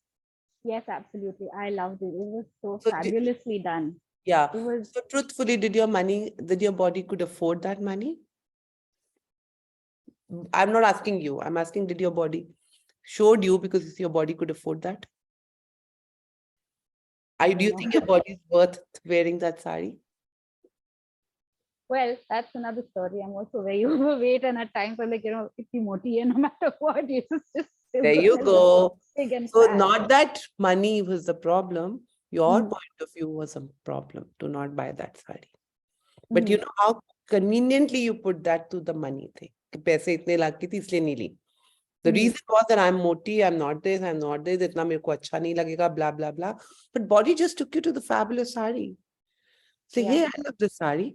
yes, absolutely. I loved it. It was so So fabulously done. yeah. It was, So truthfully, did your body could afford that money? I'm not asking you. I'm asking, did your body showed you because your body could afford that? I Do don't you know. think your body is worth wearing that sari? Well, that's another story. I'm also very overweight and at times I'm like, it's moti and no matter what, it's just still There you gonna look go. big and So fat. not that money was the problem. Your Mm. point of view was a problem to not buy that sari. But you Mm. know how conveniently you put that to the money thing. कि पैसे इतने लाख की थी इसलिए नहीं ली. The reason was that I'm moti, I'm not this, इतना मेरे को अच्छा नहीं लगेगा, blah, blah, blah. But body just took you to the fabulous sari. Say, Yeah. hey, I love this sari.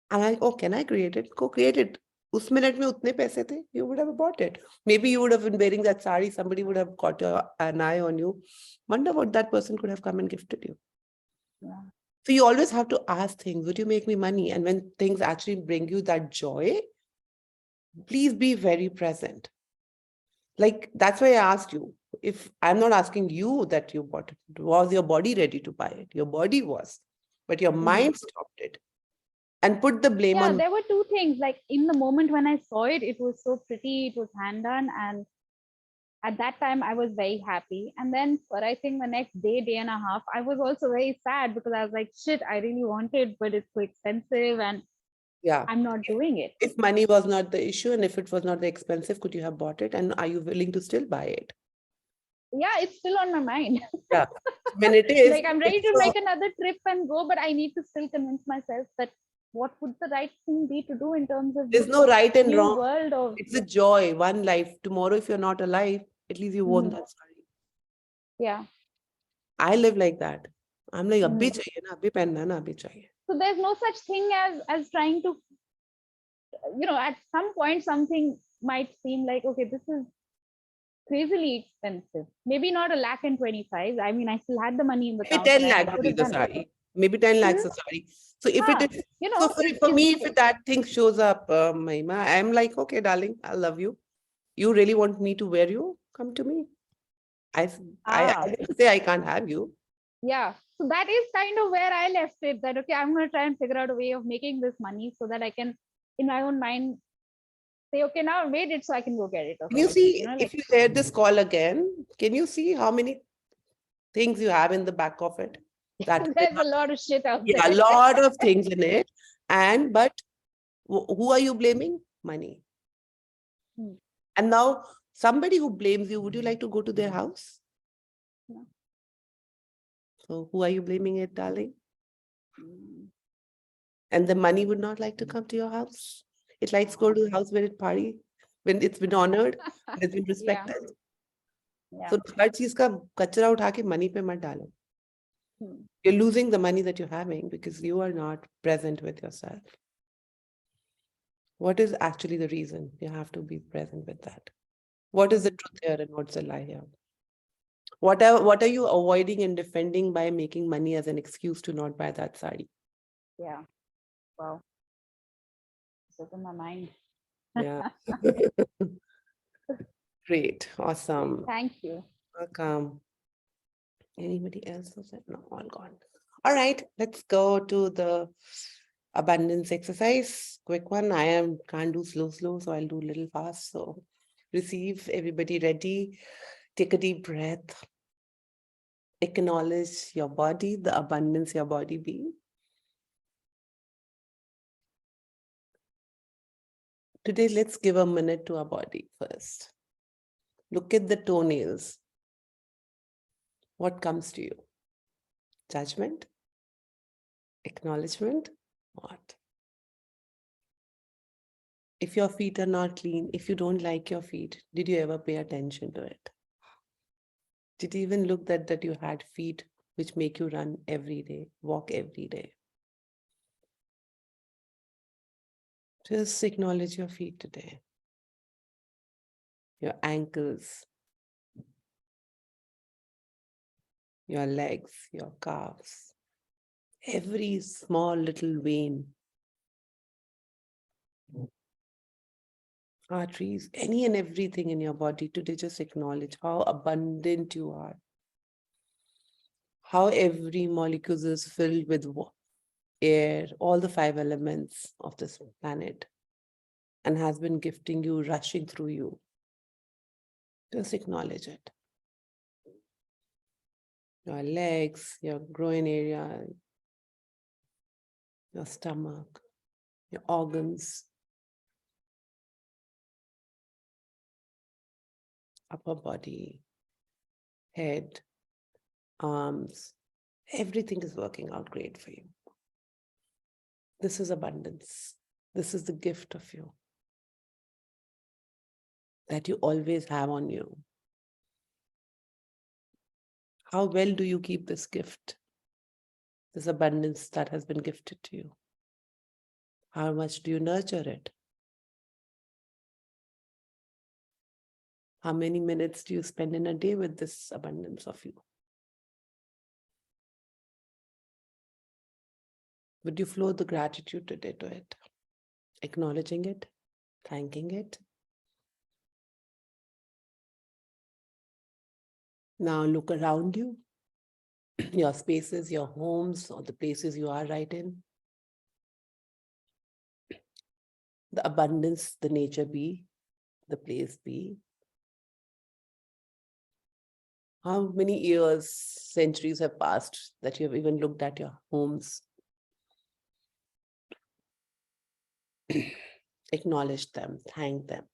And I, oh, can I create it? Go create it. उस minute में उतने पैसे थे, you would have bought it. Maybe you would have been wearing that sari, somebody would have got an eye on you. Wonder what that person could have come and gifted you. Yeah. So you always have to ask things, would you make me money? And when things actually bring you that joy, please be very present. Like, that's why I asked you. If I'm not asking you that you bought it, was your body ready to buy it? Your body was, but your mind stopped it. And put the blame Yeah, on. there were two things. Like in the moment when I saw it, it was so pretty, it was hand done. And at that time, I was very happy. And then for I think the next day and a half, I was also very sad because I was like, shit, I really want it, but it's so expensive and Yeah. I'm not doing it. If money was not the issue and if it was not the expensive, could you have bought it? And are you willing to still buy it? Yeah, it's still on my mind. Yeah. When it is, Like I'm ready it's to so- make another trip and go, but I need to still convince myself that what would the right thing be to do in terms of there's this no right and new wrong. world of It's a joy, one life. Tomorrow, if you're not alive, at least you won that story. yeah. I live like that. I'm like, abhi Mhm. chahiye na, abhi pehenna na, abhi chahiye. So there's no such thing as trying to, at some point something might seem like, okay, this is crazily expensive. Maybe not 1,25,000. I mean, I still had the money in the Maybe account 10 and I lakh could would be have the done it. sari. Maybe 10 lakhs a sari. So if it is, so for me, if that thing shows up, Mahima, I'm like, okay, darling, I love you. You really want me to wear you? Come to me. I didn't say I can't have you. Yeah. So that is kind of where I left it, that, okay, I'm going to try and figure out a way of making this money so that I can, in my own mind, say, okay, now I made it, so I can go get it. Can you Like, see, if you hear this call again, can you see how many things you have in the back of it? That there's a lot of shit out yeah, a there. lot of things in it. But who are you blaming? Money. And now somebody who blames you, would you like to go to their house? No. So who are you blaming it, darling? And the money would not like to come to your house. It likes to go to the house where it party, when it's been honored, when it's been respected. Yeah. So हर चीज का कचरा उठा के money पे मत डालो. You're losing the money that you're having because you are not present with yourself. What is actually the reason you have to be present with that? What is the truth here and what's the lie here? What are you avoiding and defending by making money as an excuse to not buy that sari? Yeah. Wow. It's opened my mind. Yeah. Great. Awesome. Thank you. Welcome. Anybody else? No, all gone. All right, let's go to the abundance exercise. Quick one. Can't do slow, so I'll do a little fast. So receive, everybody ready. Take a deep breath. Acknowledge your body, the abundance your body be. Today, let's give a minute to our body first. Look at the toenails. What comes to you? Judgment? Acknowledgement? What? If your feet are not clean, if you don't like your feet, did you ever pay attention to it? Did you even look that you had feet which make you run every day, walk every day? Just acknowledge your feet today. Your ankles. your legs, your calves, every small little vein, arteries, any and everything in your body. Today, just acknowledge how abundant you are, how every molecule is filled with air, all the 5 elements of this planet, and has been gifting you, rushing through you. Just acknowledge it. Your legs, your groin area, your stomach, your organs, upper body, head, arms, everything is working out great for you. This is abundance. This is the gift of you that you always have on you. How well do you keep this gift, this abundance that has been gifted to you? How much do you nurture it? How many minutes do you spend in a day with this abundance of you? Would you flow the gratitude today to it? Acknowledging it, thanking it. Now look around you, your spaces, your homes, or the places you are right in. The abundance, the nature be, the place be. How many years, centuries have passed that you have even looked at your homes? Acknowledge them, thank them.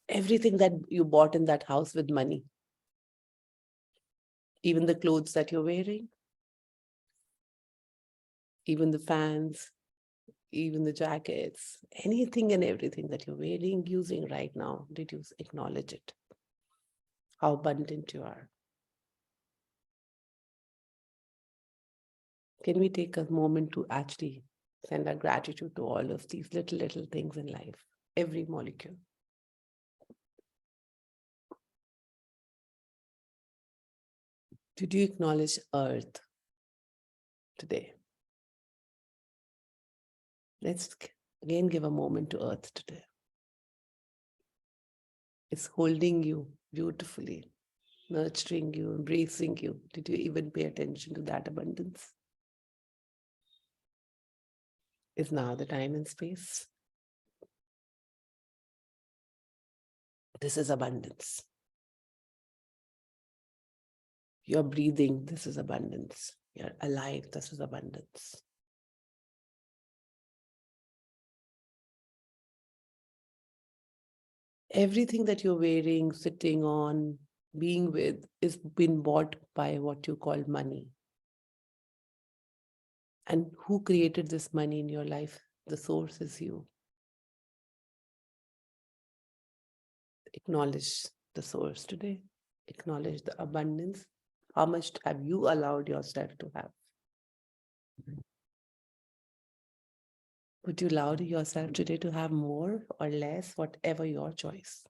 Everything that you bought in that house with money, even the clothes that you're wearing, even the fans, even the jackets, anything and everything that you're wearing, using right now, did you acknowledge it? How abundant you are. Can we take a moment to actually send our gratitude to all of these little things in life, every molecule? Did you acknowledge Earth today? Let's again give a moment to Earth today. It's holding you beautifully, nurturing you, embracing you. Did you even pay attention to that abundance? Is now the time and space. This is abundance. You're breathing, this is abundance. You're alive, this is abundance. Everything that you're wearing, sitting on, being with is been bought by what you call money. And who created this money in your life? The source is you. Acknowledge the source today. Acknowledge the abundance. How much have you allowed yourself to have? Would you allow yourself today to have more or less, whatever your choice?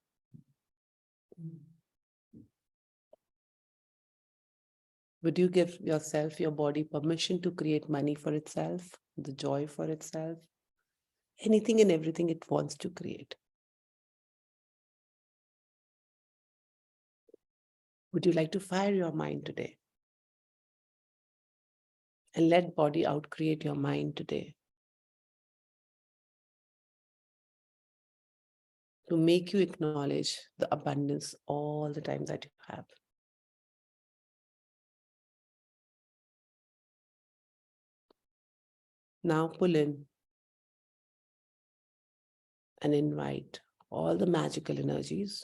Would you give yourself, your body, permission to create money for itself, the joy for itself, anything and everything it wants to create? Would you like to fire your mind today? And let body outcreate your mind today, to make you acknowledge the abundance all the time that you have. Now pull in and invite all the magical energies,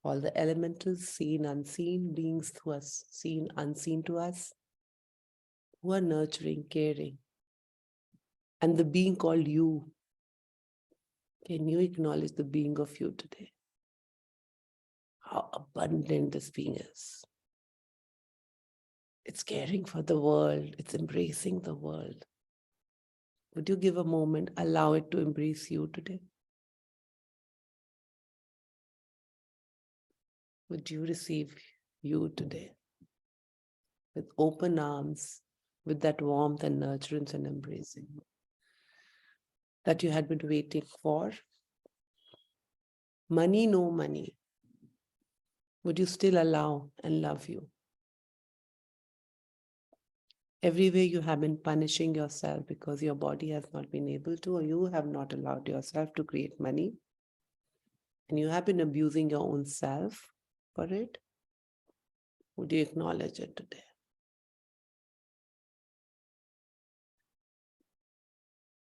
all the elementals, seen, unseen, beings to us, seen, unseen to us, who are nurturing, caring. And the being called you. Can you acknowledge the being of you today? How abundant this being is. It's caring for the world. It's embracing the world. Would you give a moment, allow it to embrace you today? Would you receive you today with open arms, with that warmth and nurturance and embracing that you had been waiting for. Money, no money. Would you still allow and love you? Everywhere you have been punishing yourself because your body has not been able to, or you have not allowed yourself to create money, and you have been abusing your own self for it, would you acknowledge it today?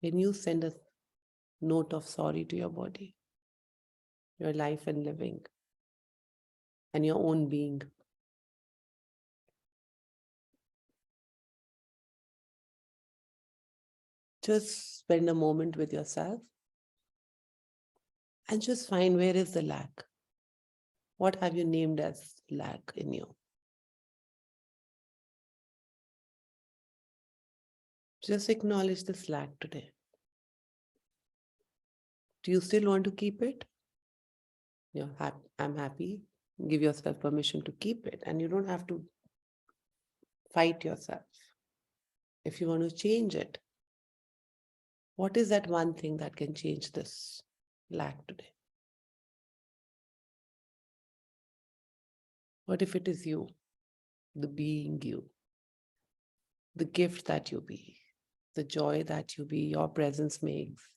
Can you send a note of sorry to your body, your life and living, and your own being? Just spend a moment with yourself and just find where is the lack. What have you named as lack in you? Just acknowledge this lack today. Do you still want to keep it? I'm happy. Give yourself permission to keep it, and you don't have to fight yourself. If you want to change it, what is that one thing that can change this lack today? What if it is you, the being you, the gift that you be, the joy that you be, your presence makes?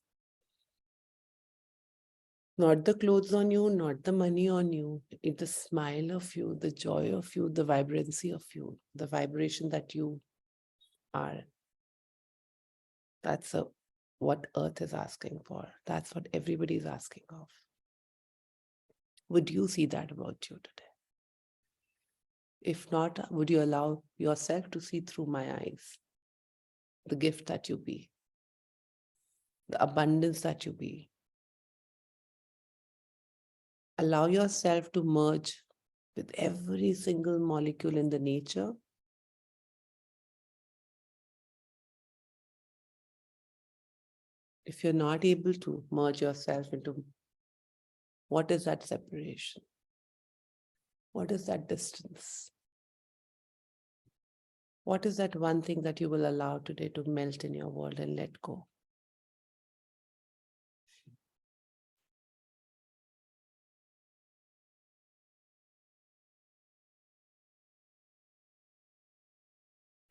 Not the clothes on you, not the money on you. It's the smile of you, the joy of you, the vibrancy of you, the vibration that you are. That's what Earth is asking for. That's what everybody is asking of. Would you see that about you today? If not, would you allow yourself to see through my eyes the gift that you be, the abundance that you be? Allow yourself to merge with every single molecule in the nature. If you're not able to merge yourself into, what is that separation? What is that distance? What is that one thing that you will allow today to melt in your world and let go?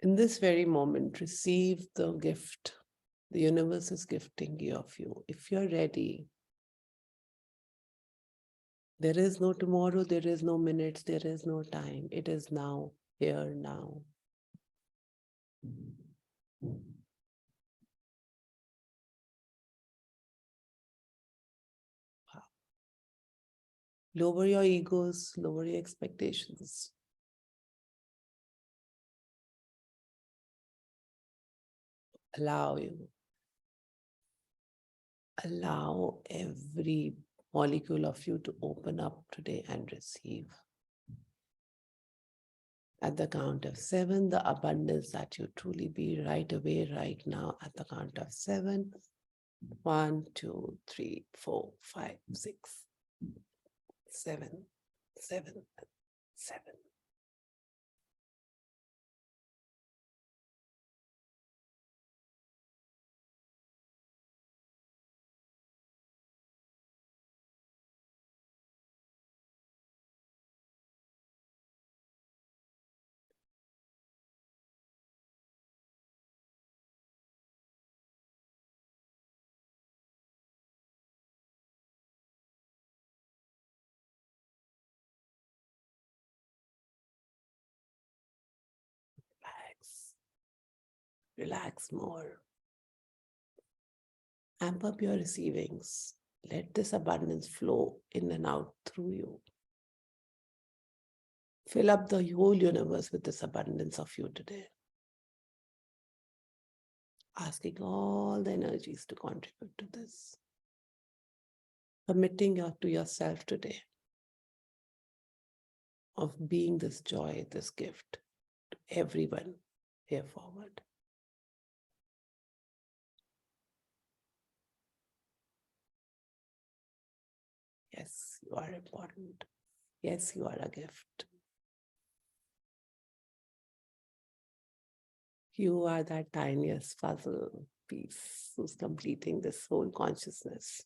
In this very moment, receive the gift. The universe is gifting you of you. If you're ready, there is no tomorrow, there is no minutes, there is no time. It is now, here, now. Lower your egos, lower your expectations. Allow you. Allow every molecule of you to open up today and receive. At the count of 7, the abundance that you truly be right away, right now. At the count of 7. 1, 2, 3, 4, 5, 6, 7, 7, 7. Relax. Relax more. Amp up your receivings. Let this abundance flow in and out through you. Fill up the whole universe with this abundance of you today. Asking all the energies to contribute to this. Committing to yourself today of being this joy, this gift to everyone here forward. Yes, you are important. Yes, you are a gift. You are that tiniest puzzle piece who's completing this whole consciousness.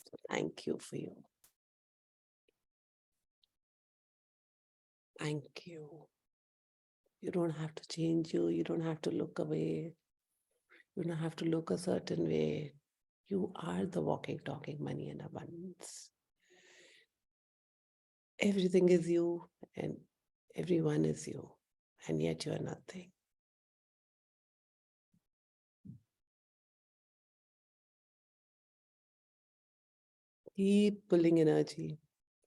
So thank you for you. Thank you. You don't have to change you. You don't have to look away. You don't have to look a certain way. You are the walking, talking money and abundance. Everything is you and everyone is you, and yet you are nothing. Keep pulling energy.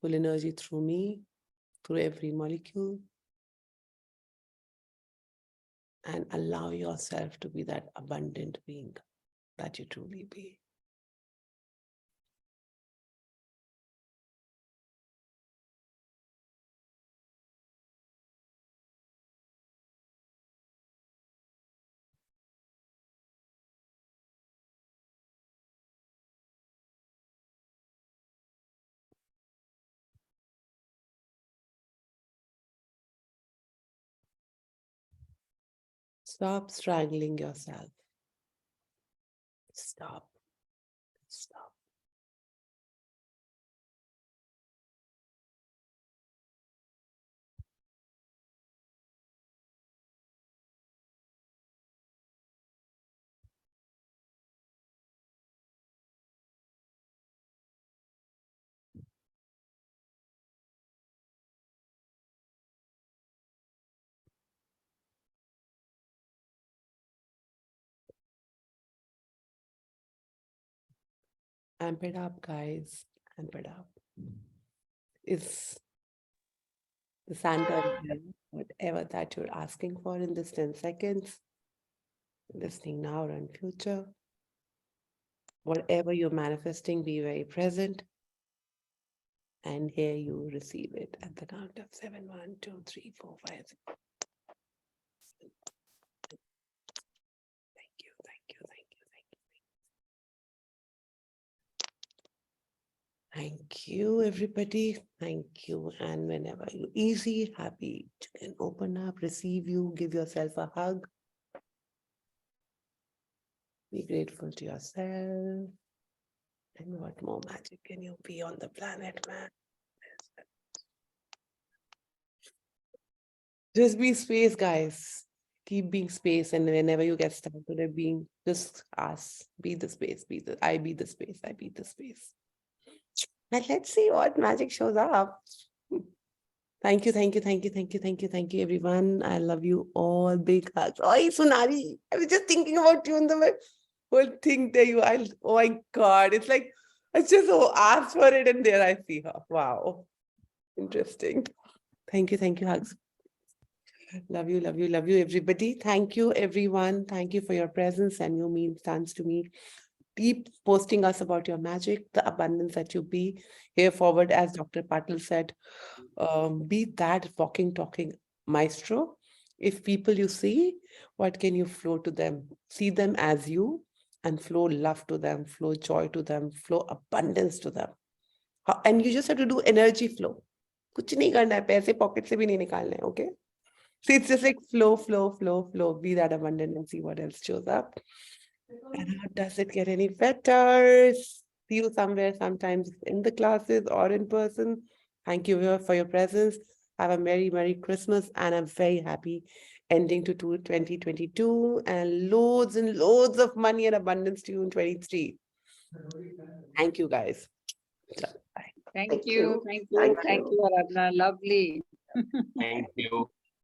Pull energy through me, through every molecule, and allow yourself to be that abundant being that you truly be. Stop strangling yourself. Stop. Stop. Amp it up, guys. Amp it up. Is the Santa whatever that you're asking for in this 10 seconds, listening now or in future? Whatever you're manifesting, be very present. And here you receive it at the count of 7, 1, 2, 3, 4, 5, 6. Thank you, thank you, thank you, thank you. Thank you, everybody. Thank you. And whenever you're easy, happy, you can open up, receive you, give yourself a hug. Be grateful to yourself. And what more magic can you be on the planet, man? Just be space, guys. Keep being space. And whenever you get started at being, just ask, be the space, I be the space, I be the space. And let's see what magic shows up. Thank you, thank you, thank you, thank you, thank you, thank you, everyone. I love you all. Big hugs. Oh, Sunari, I was just thinking about you in the whole thing there. Oh my God, it's like I just asked for it and there I see her. Wow, interesting. Thank you, hugs. Love you, love you, love you, everybody. Thank you, everyone. Thank you for your presence, and you mean tons to me. Keep posting us about your magic, the abundance that you be here forward, as Dr. Patil said. Be that walking, talking maestro. If people you see, what can you flow to them? See them as you and flow love to them, flow joy to them, flow abundance to them. And you just have to do energy flow. कुछ नहीं करना है, पैसे pocket से भी नहीं निकालने हैं, okay? So it's just like flow, flow, flow, flow. Be that abundant and see what else shows up. And how does it get any better? See you somewhere, sometimes in the classes or in person. Thank you for your presence. Have a Merry, Merry Christmas and a very happy ending to 2022 and loads of money and abundance to you in 23. Thank you, guys. Bye. Thank you. Thank you. Thank you, Aradhana. Lovely. Thank you.